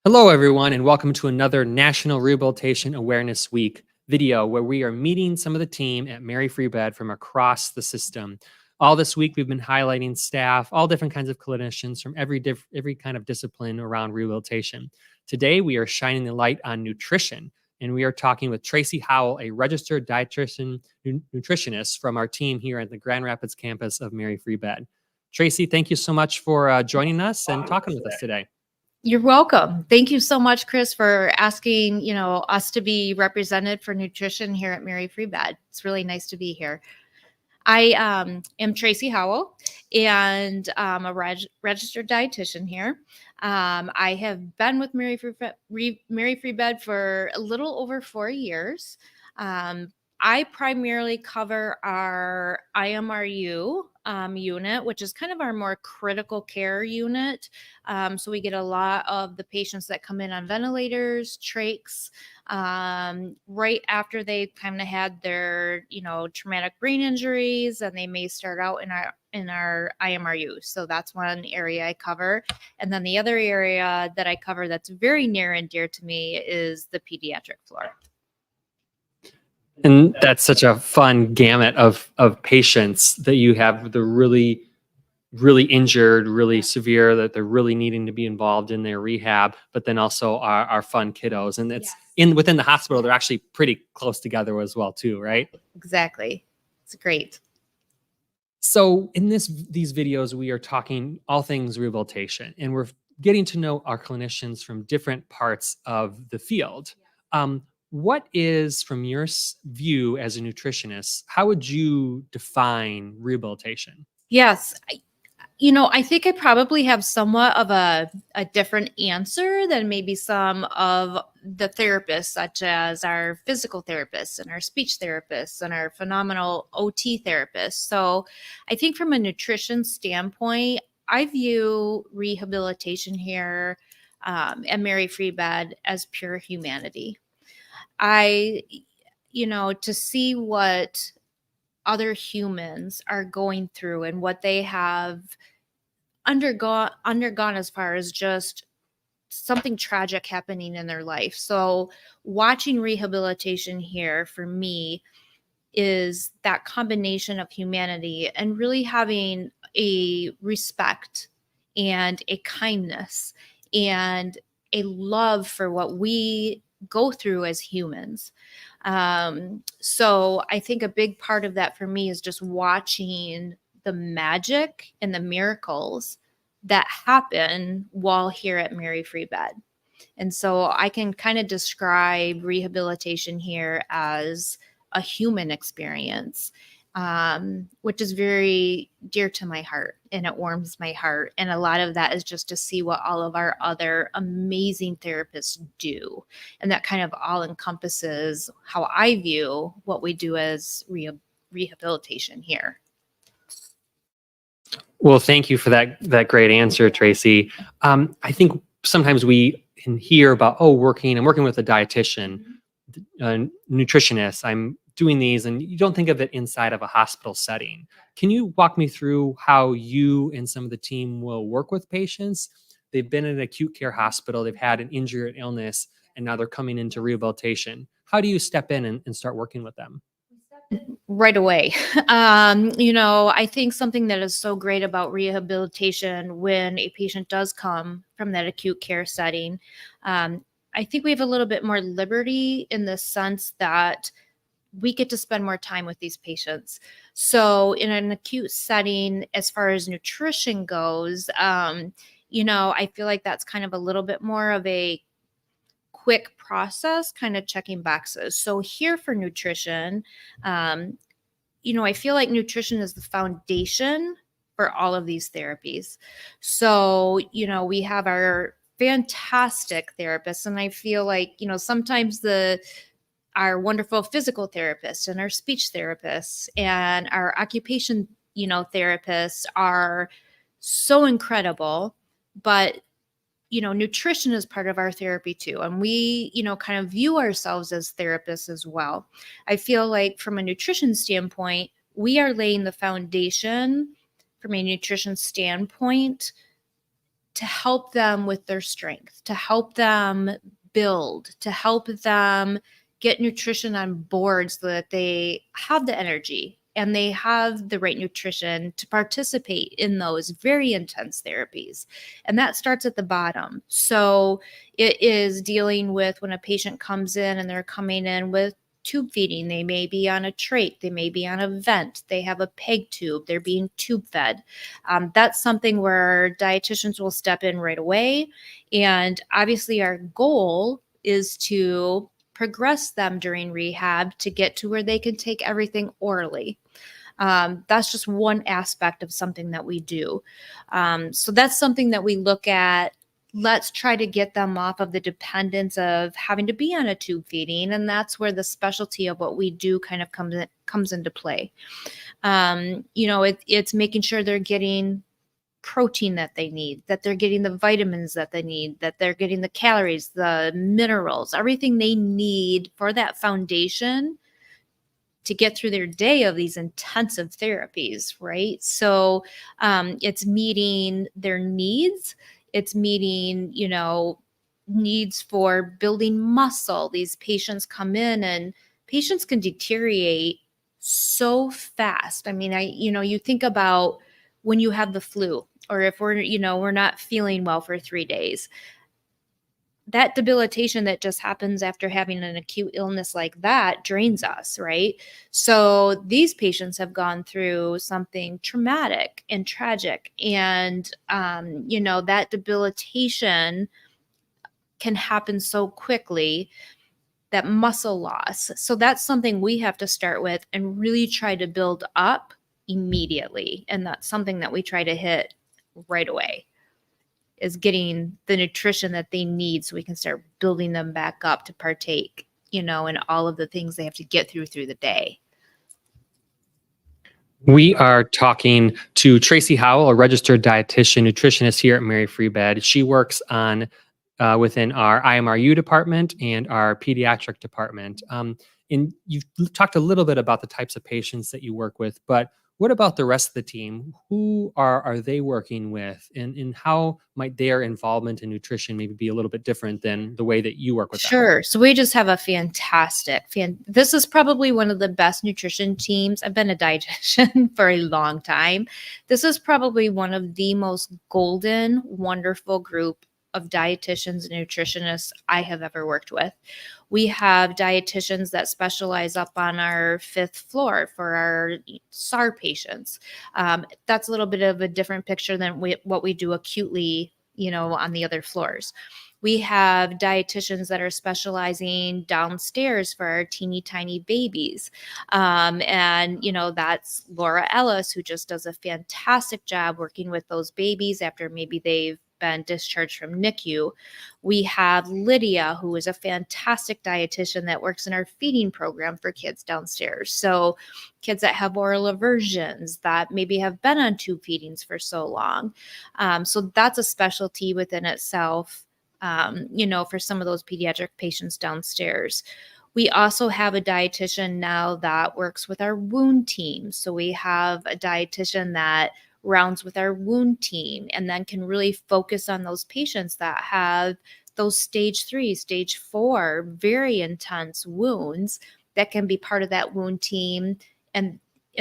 Hello, everyone, and welcome to another National Rehabilitation Awareness Week video where we are meeting some of the team at Mary Free Bed from across the system. All this week, we've been highlighting staff, all different kinds of clinicians from every kind of discipline around rehabilitation. Today, we are shining the light on nutrition, and we are talking with Tracy Howell, a registered dietitian nutritionist from our team here at the Grand Rapids campus of Mary Free Bed. Tracy, thank you so much for joining us and talking with us today. You're welcome. Thank you so much, Chris, for asking, us to be represented for nutrition here at Mary Free Bed. It's really nice to be here. I am Tracy Howell, and I'm a registered dietitian here. I have been with Mary Free Bed for a little over 4 years. I primarily cover our IMRU unit, which is kind of our more critical care unit. So we get a lot of the patients that come in on ventilators, trachs, right after they kind of had their, traumatic brain injuries, and they may start out in our IMRU. So that's one area I cover. And then the other area that I cover that's very near and dear to me is the pediatric floor. And that's such a fun gamut of patients that you have, the really, really injured, really severe, that they're really needing to be involved in their rehab, but then also our fun kiddos. And it's within the hospital, they're actually pretty close together as well too, right? Exactly. It's great. So in these videos, we are talking all things rehabilitation, and we're getting to know our clinicians from different parts of the field. What is, from your view as a nutritionist, how would you define rehabilitation? Yes. I think I probably have somewhat of a different answer than maybe some of the therapists, such as our physical therapists and our speech therapists and our phenomenal OT therapists. So I think from a nutrition standpoint, I view rehabilitation here at Mary Free Bed as pure humanity. To see what other humans are going through and what they have undergone as far as just something tragic happening in their life. So watching rehabilitation here for me is that combination of humanity and really having a respect and a kindness and a love for what we go through as humans. So I think a big part of that for me is just watching the magic and the miracles that happen while here at Mary Free Bed. And so I can kind of describe rehabilitation here as a human experience, which is very dear to my heart, and it warms my heart. And a lot of that is just to see what all of our other amazing therapists do. And that kind of all encompasses how I view what we do as rehabilitation here. Well, thank you for that great answer, Tracy. I think sometimes we can hear about, I'm working with a dietitian, a nutritionist, I'm doing these, and you don't think of it inside of a hospital setting. Can you walk me through how you and some of the team will work with patients? They've been in an acute care hospital, they've had an injury or illness, and now they're coming into rehabilitation. How do you step in and start working with them? Right away. I think something that is so great about rehabilitation when a patient does come from that acute care setting, I think we have a little bit more liberty in the sense that we get to spend more time with these patients. So in an acute setting, as far as nutrition goes, I feel like that's kind of a little bit more of a quick process, kind of checking boxes. So here for nutrition, I feel like nutrition is the foundation for all of these therapies. So, we have our fantastic therapists, and I feel like, sometimes our wonderful physical therapists and our speech therapists and our occupation, therapists are so incredible, but nutrition is part of our therapy too. And we, kind of view ourselves as therapists as well. I feel like from a nutrition standpoint, we are laying the foundation from a nutrition standpoint to help them with their strength, to help them build, to help them get nutrition on board so that they have the energy and they have the right nutrition to participate in those very intense therapies. And that starts at the bottom. So it is dealing with when a patient comes in and they're coming in with tube feeding. They may be on a trach, they may be on a vent, they have a peg tube, they're being tube fed. That's something where dietitians will step in right away. And obviously, our goal is to progress them during rehab to get to where they can take everything orally. That's just one aspect of something that we do. So that's something that we look at. Let's try to get them off of the dependence of having to be on a tube feeding. And that's where the specialty of what we do kind of comes into play. It's making sure they're getting protein that they need, that they're getting the vitamins that they need, that they're getting the calories, the minerals, everything they need for that foundation to get through their day of these intensive therapies, right? So it's meeting their needs. It's meeting, needs for building muscle. These patients come in and patients can deteriorate so fast. I mean, you think about when you have the flu, or if we're not feeling well for 3 days, that debilitation that just happens after having an acute illness like that drains us, right? So these patients have gone through something traumatic and tragic. And, that debilitation can happen so quickly, that muscle loss. So that's something we have to start with and really try to build up immediately. And that's something that we try to hit right away, is getting the nutrition that they need so we can start building them back up to partake, in all of the things they have to get through the day. We are talking to Tracy Howell, a registered dietitian, nutritionist here at Mary Free Bed. She works on within our IMRU department and our pediatric department. And you've talked a little bit about the types of patients that you work with, but what about the rest of the team? Who are they working with, and how might their involvement in nutrition maybe be a little bit different than the way that you work with them? Sure. So we just have a this is probably one of the best nutrition teams. I've been a dietitian for a long time. This is probably one of the most golden, wonderful group of dietitians and nutritionists I have ever worked with. We have dietitians that specialize up on our 5th floor for our SAR patients. That's a little bit of a different picture than what we do acutely, on the other floors. We have dietitians that are specializing downstairs for our teeny tiny babies. That's Laura Ellis, who just does a fantastic job working with those babies after maybe they've been discharged from NICU. We have Lydia, who is a fantastic dietitian that works in our feeding program for kids downstairs. So kids that have oral aversions, that maybe have been on tube feedings for so long. So that's a specialty within itself, for some of those pediatric patients downstairs. We also have a dietitian now that works with our wound team. So we have a dietitian that rounds with our wound team and then can really focus on those patients that have those stage 3, stage 4, very intense wounds that can be part of that wound team. And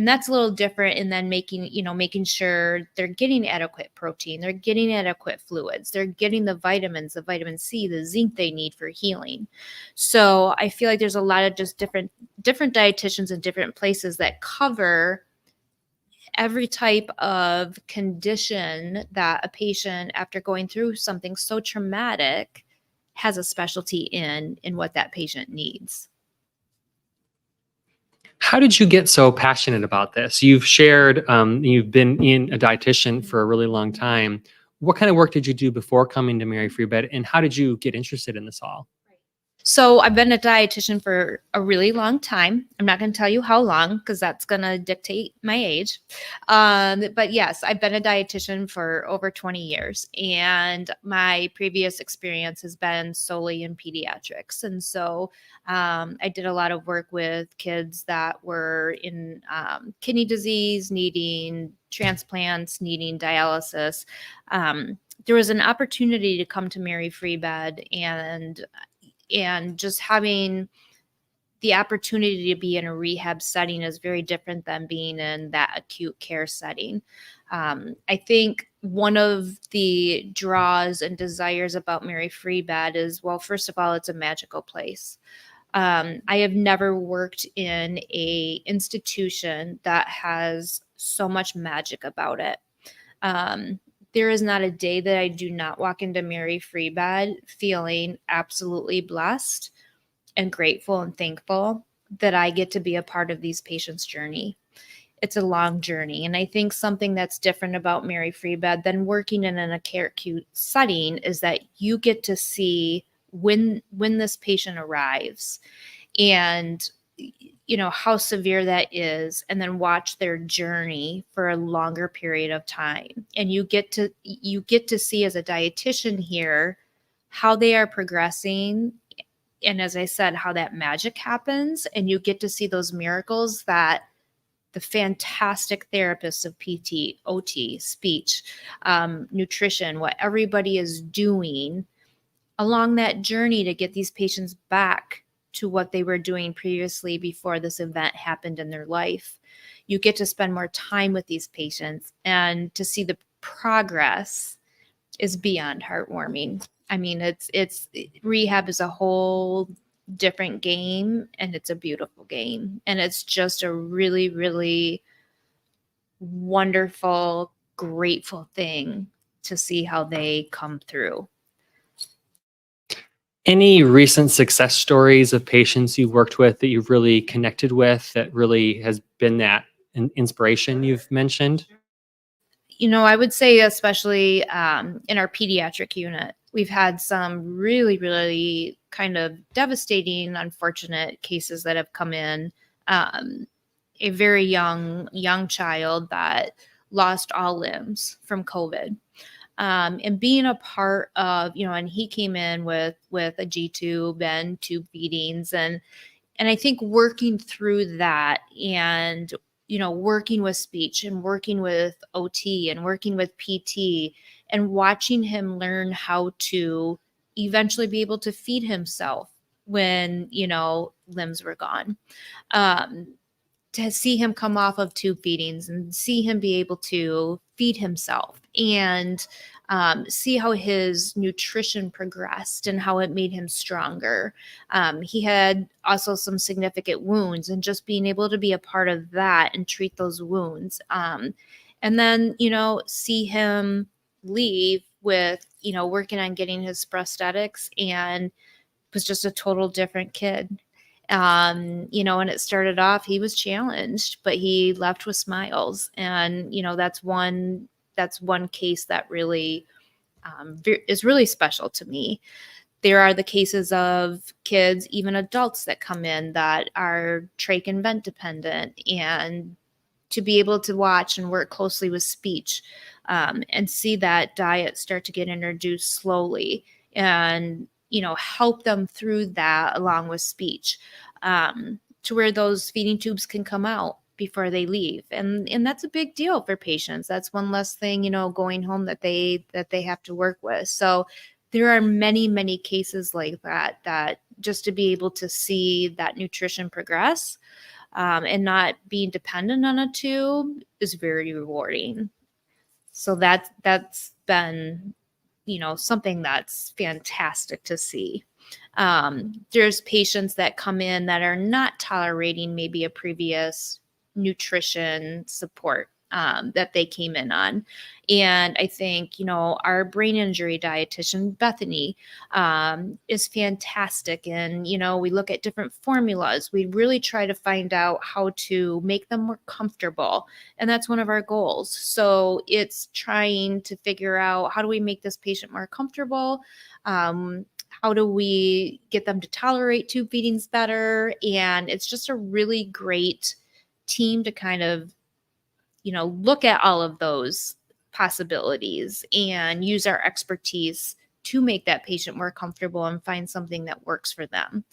that's a little different. And then making sure they're getting adequate protein, they're getting adequate fluids, they're getting the vitamins, the vitamin C, the zinc they need for healing. So I feel like there's a lot of just different dietitians in different places that cover every type of condition that a patient, after going through something so traumatic, has a specialty in what that patient needs. How did you get so passionate about this? You've shared, you've been in a dietitian for a really long time. What kind of work did you do before coming to Mary Free Bed, and how did you get interested in this all? So I've been a dietitian for a really long time. I'm not going to tell you how long because that's going to dictate my age. But yes, I've been a dietitian for over 20 years, and my previous experience has been solely in pediatrics. And so I did a lot of work with kids that were in kidney disease, needing transplants, needing dialysis. there was an opportunity to come to Mary Free Bed, and just having the opportunity to be in a rehab setting is very different than being in that acute care setting. I think one of the draws and desires about Mary Free Bed is, well, first of all, it's a magical place. I have never worked in a institution that has so much magic about it. Um, there is not a day that I do not walk into Mary Free Bed feeling absolutely blessed and grateful and thankful that I get to be a part of these patients' journey. It's a long journey. And I think something that's different about Mary Free Bed than working in an acute setting is that you get to see when this patient arrives and how severe that is, and then watch their journey for a longer period of time. And you get to see, as a dietitian here, how they are progressing, and as I said, how that magic happens, and you get to see those miracles that the fantastic therapists of PT, OT, speech, nutrition, what everybody is doing along that journey to get these patients back to what they were doing previously before this event happened in their life. You get to spend more time with these patients, and to see the progress is beyond heartwarming. I mean, it's rehab is a whole different game, and it's a beautiful game, and it's just a really, really wonderful, grateful thing to see how they come through. Any recent success stories of patients you've worked with that you've really connected with that really has been that inspiration you've mentioned? I would say, especially in our pediatric unit, we've had some really, really kind of devastating, unfortunate cases that have come in. A very young child that lost all limbs from COVID. And being a part of, and he came in with a G tube and tube feedings, and I think working through that, and working with speech and working with OT and working with PT, and watching him learn how to eventually be able to feed himself when limbs were gone. To see him come off of tube feedings and see him be able to feed himself, and see how his nutrition progressed and how it made him stronger. He had also some significant wounds, and just being able to be a part of that and treat those wounds. And then, see him leave with, working on getting his prosthetics, and was just a total different kid. And it started off, he was challenged, but he left with smiles. And, that's one case that really is really special to me. There are the cases of kids, even adults, that come in that are trach and vent dependent, and to be able to watch and work closely with speech, and see that diet start to get introduced slowly, and help them through that along with speech, to where those feeding tubes can come out before they leave. And that's a big deal for patients. That's one less thing, going home that they have to work with. So there are many, many cases like that just to be able to see that nutrition progress, and not being dependent on a tube, is very rewarding. So that's been, something that's fantastic to see. There's patients that come in that are not tolerating maybe a previous nutrition support that they came in on. And I think, our brain injury dietitian, Bethany, is fantastic. And, we look at different formulas. We really try to find out how to make them more comfortable. And that's one of our goals. So it's trying to figure out, how do we make this patient more comfortable? How do we get them to tolerate tube feedings better? And it's just a really great team to kind of, look at all of those possibilities and use our expertise to make that patient more comfortable and find something that works for them.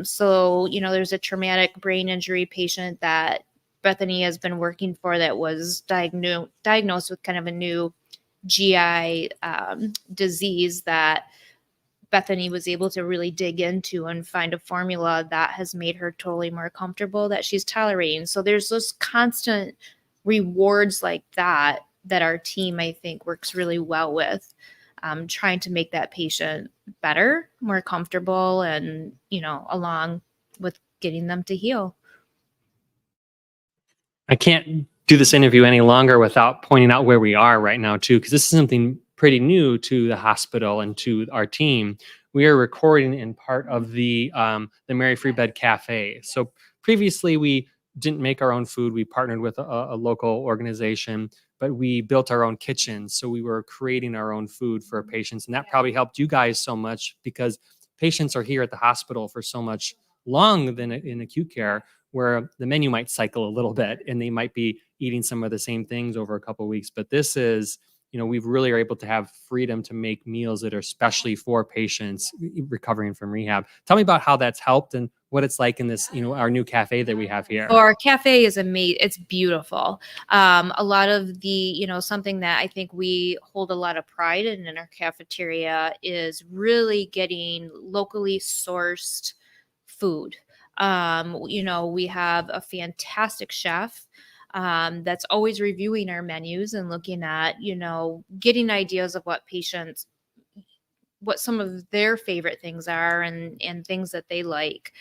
So, there's a traumatic brain injury patient that Bethany has been working for that was diagnosed with kind of a new GI disease that Bethany was able to really dig into and find a formula that has made her totally more comfortable that she's tolerating. So there's those constant rewards like that our team, I think, works really well with, trying to make that patient better, more comfortable, and, along with getting them to heal. I can't do this interview any longer without pointing out where we are right now too, because this is something pretty new to the hospital and to our team. We are recording in part of the Mary Free Bed Cafe. So previously we didn't make our own food. We partnered with a local organization, but we built our own kitchen. So we were creating our own food for our patients, and that probably helped you guys so much because patients are here at the hospital for so much long than in acute care, where the menu might cycle a little bit and they might be eating some of the same things over a couple of weeks. But this is, we really are able to have freedom to make meals that are especially for patients recovering from rehab. Tell me about how that's helped and what it's like in this, our new cafe that we have here. So our cafe is amazing. It's beautiful. A lot of the, something that I think we hold a lot of pride in our cafeteria is really getting locally sourced food. We have a fantastic chef that's always reviewing our menus and looking at, getting ideas of what some of their favorite things are and things that they like.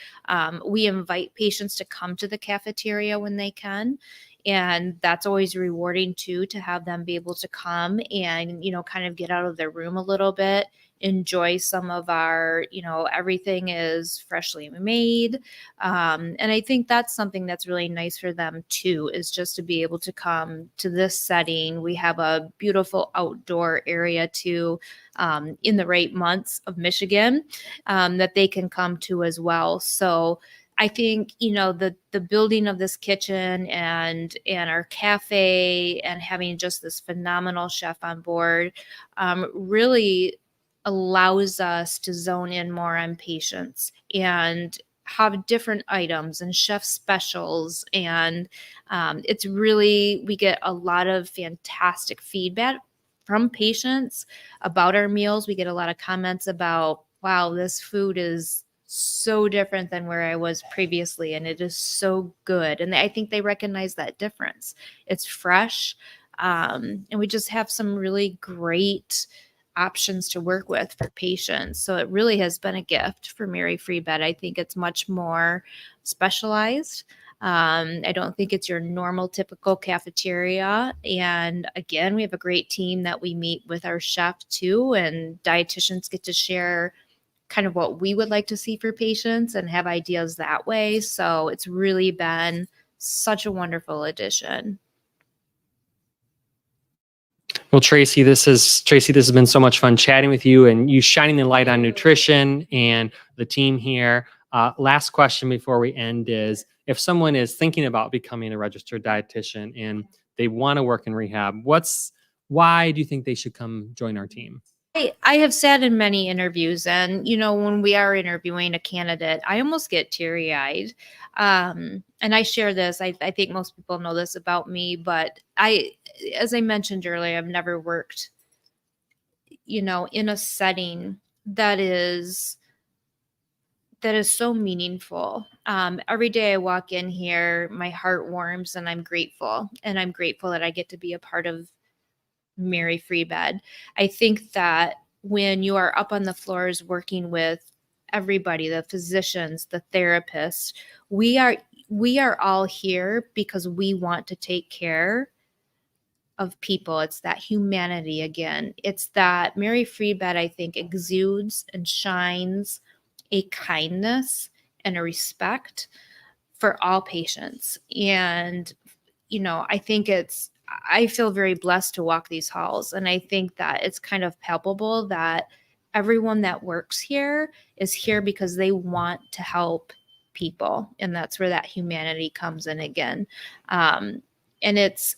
We invite patients to come to the cafeteria when they can. And that's always rewarding too, to have them be able to come and, kind of get out of their room a little bit, enjoy some of our, everything is freshly made. And I think that's something that's really nice for them too, is just to be able to come to this setting. We have a beautiful outdoor area too, in the right months of Michigan, that they can come to as well. So I think, the building of this kitchen and our cafe and having just this phenomenal chef on board really allows us to zone in more on patients and have different items and chef specials. And we get a lot of fantastic feedback from patients about our meals. We get a lot of comments about, wow, this food is so different than where I was previously, and it is so good. And I think they recognize that difference. It's fresh, and we just have some really great options to work with for patients. So it really has been a gift for Mary Free Bed. I think it's much more specialized. I don't think it's your normal typical cafeteria. And again, we have a great team that we meet with our chef too, and dietitians get to share kind of what we would like to see for patients and have ideas that way. So it's really been such a wonderful addition. Well, Tracy, this has been so much fun chatting with you and you shining the light on nutrition and the team here. Last question before we end is, if someone is thinking about becoming a registered dietitian and they want to work in rehab, why do you think they should come join our team? I have sat in many interviews, and when we are interviewing a candidate, I almost get teary-eyed. And I share this. I think most people know this about me, but as I mentioned earlier, I've never worked, in a setting that is so meaningful. Every day I walk in here, my heart warms, and I'm grateful. And I'm grateful that I get to be a part of Mary Free Bed. I think that when you are up on the floors working with everybody, the physicians, the therapists, we are all here because we want to take care of people. It's that humanity again. It's that Mary Free Bed, I think, exudes and shines a kindness and a respect for all patients. And I feel very blessed to walk these halls. And I think that it's kind of palpable that everyone that works here is here because they want to help people. And that's where that humanity comes in again. And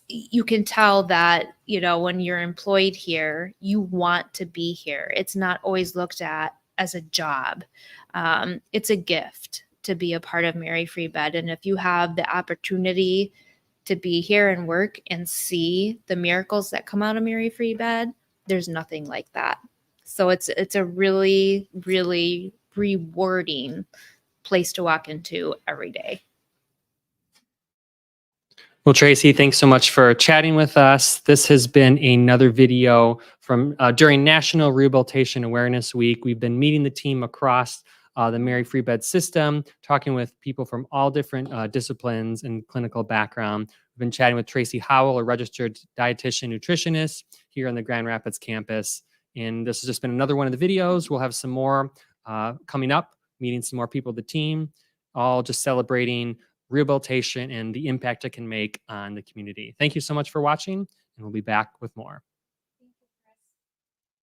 you can tell that, when you're employed here, you want to be here. It's not always looked at as a job. It's a gift to be a part of Mary Free Bed. And if you have the opportunity to be here and work and see the miracles that come out of Mary Free Bed, there's nothing like that. So it's a really, really rewarding place to walk into every day. Well, Tracy, thanks so much for chatting with us. This has been another video from during National Rehabilitation Awareness Week. We've been meeting the team across the Mary Free Bed system, talking with people from all different disciplines and clinical background. We've been chatting with Tracy Howell, a registered dietitian nutritionist here on the Grand Rapids campus. And this has just been another one of the videos. We'll have some more coming up, meeting some more people of the team, all just celebrating rehabilitation and the impact it can make on the community. Thank you so much for watching, and we'll be back with more.